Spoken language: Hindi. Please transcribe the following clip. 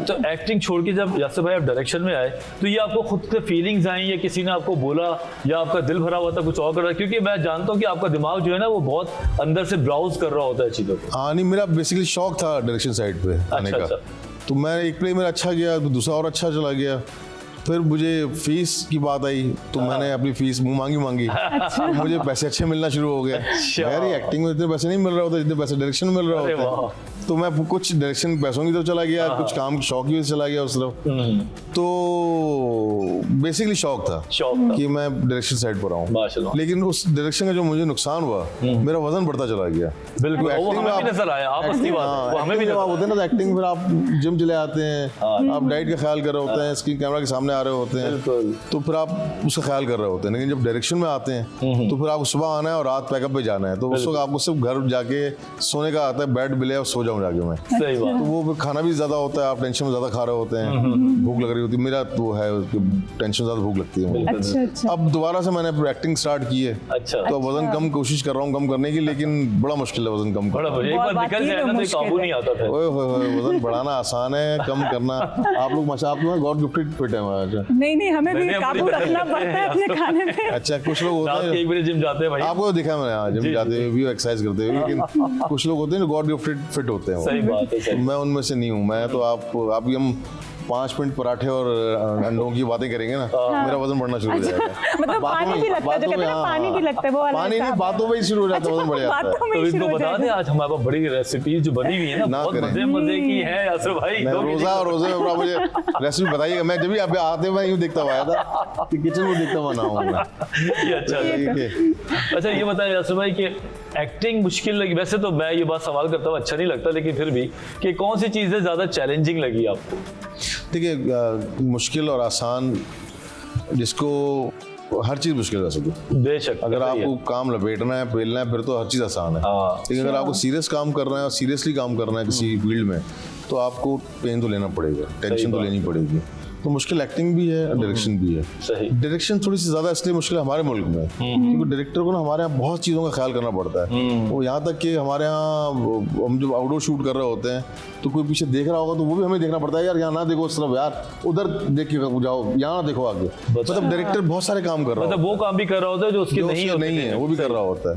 तो एक्टिंग छोड़ के जब यासर भाई आप डायरेक्शन में आए तो ये आपको खुद से फीलिंग्स आई या किसी ने आपको बोला या आपका दिल भरा हुआ था कुछ और कर रहा है? क्योंकि मैं जानता हूँ कि आपका दिमाग जो है ना वो बहुत अंदर से ब्राउज कर रहा होता है चीज़ों को। हाँ नहीं, मेरा बेसिकली शौक था डायरेक्शन साइड पे आने का। तो मैं एक प्ले मेरा अच्छा गया तो दूसरा और अच्छा चला गया। फिर मुझे फीस की बात आई तो मैंने अपनी फीस मुंह मांगी। मुझे पैसे अच्छे मिलना शुरू हो गए। यार ये एक्टिंग में इतने पैसे नहीं मिल रहा होता जितने पैसे डायरेक्शन में मिल रहा होता है। तो मैं कुछ डायरेक्शन पैसों की तरफ चला गया, कुछ काम शौक की वजह से चला गया उस तरफ। तो बेसिकली शौक था कि मैं डायरेक्शन साइड पर आऊँ। लेकिन उस डायरेक्शन का जो मुझे नुकसान हुआ, मेरा वजन बढ़ता चला गया। बिल्कुल हमें भी नजर आया, आप असली बात है, हमें भी होते हैं ना एक्टिंग, फिर आप जिम चले आते हैं, आप डाइट का ख्याल कर रहे होते हैं, स्क्रीन कैमरा के सामने आ रहे होते हैं, तो फिर आप उसका ख्याल कर रहे होते हैं। लेकिन जब डायरेक्शन में आते हैं तो फिर आपको सुबह आना है और रात पैकअप पे जाना है, तो उस वक्त आपको सिर्फ घर जाके सोने का आता है, बेड मिले और सो जाऊं जाके मैं। सही बात। तो वो खाना भी ज्यादा होता है, आप टेंशन में ज्यादा खा रहे होते हैं, भूख लग रही होती है। मेरा तो है टेंशन ज्यादा भूख लगती है मुझे। अच्छा। अब दोबारा से मैंने एक्टिंग स्टार्ट की है। तो वजन कम कोशिश कर रहा हूँ कम करने की, लेकिन बड़ा मुश्किल है वजन कम करना। एक बार निकल जाए ना तो काबू नहीं आता था। वजन बढ़ाना आसान है, कम करना आप लोग माशाल्लाह गॉड गिफ्टेड फिट है। नहीं हमें भी काबू रखना पड़ता है अपने खाने पे। अच्छा, कुछ लोग होते हैं एक बार जिम जाते हैं भाई, आपको दिखा मैंने जिम जाते हुए भी, एक्सरसाइज करते हुए, लेकिन कुछ लोग होते हैं जो गॉड गिफ्टेड फिट होते हैं। सही बात है। मैं उनमें से नहीं हूँ। मैं तो आप हम 5 मिनट पराठे और अंडों की बातें करेंगे ना, मेरा वजन बढ़ना शुरू हो जाएगा। मतलब पानी भी लगता है, जो कहते हैं ना पानी भी लगता है, वो वाला पानी नहीं, बातों में ही शुरू हो जाता है, वजन बढ़ जाता है। तो इनको बता दें आज हमारे पास बड़ी रेसिपी जो बनी हुई है ना, बहुत मजे की है यासर भाई। रोजे में मुझे रेसिपी बताइएगा। मैं जब भी आप आते मैं यूँ देखता हुआ आया था, किचन में देखता हुआ ना हूँ मैं। अच्छा ये बताएं यासर भाई कि एक्टिंग मुश्किल लगी, वैसे तो मैं ये बात सवाल करता हूँ अच्छा नहीं लगता, लेकिन फिर भी कि कौन सी चीज़ें ज़्यादा चैलेंजिंग लगी आपको? देखिए मुश्किल और आसान, जिसको हर चीज़ मुश्किल है वैसे तो। बेशक अगर आपको काम लपेटना है, पेलना है, फिर तो हर चीज़ आसान है। लेकिन अगर आपको सीरियस काम करना है और सीरियसली काम करना है किसी फील्ड में, तो आपको पेन तो लेना पड़ेगा, टेंशन तो लेनी पड़ेगी। तो मुश्किल एक्टिंग भी है, डायरेक्शन भी है। सही। डायरेक्शन थोड़ी सी ज्यादा इसलिए मुश्किल है हमारे मुल्क में, क्योंकि डायरेक्टर को ना हमारे यहाँ बहुत चीज़ों का ख्याल करना पड़ता है। वो यहाँ तक कि हमारे यहाँ हम जब आउटडोर शूट कर रहे होते हैं तो कोई पीछे देख रहा होगा तो वो भी हमें देखना पड़ता है, यार यहाँ ना देखो उस तरफ, यार उधर देख के जाओ, यहाँ ना देखो आगे। मतलब डायरेक्टर बहुत सारे काम कर रहा है, मतलब वो काम भी कर रहा होता है जो उसके नहीं है, वो भी कर रहा होता है।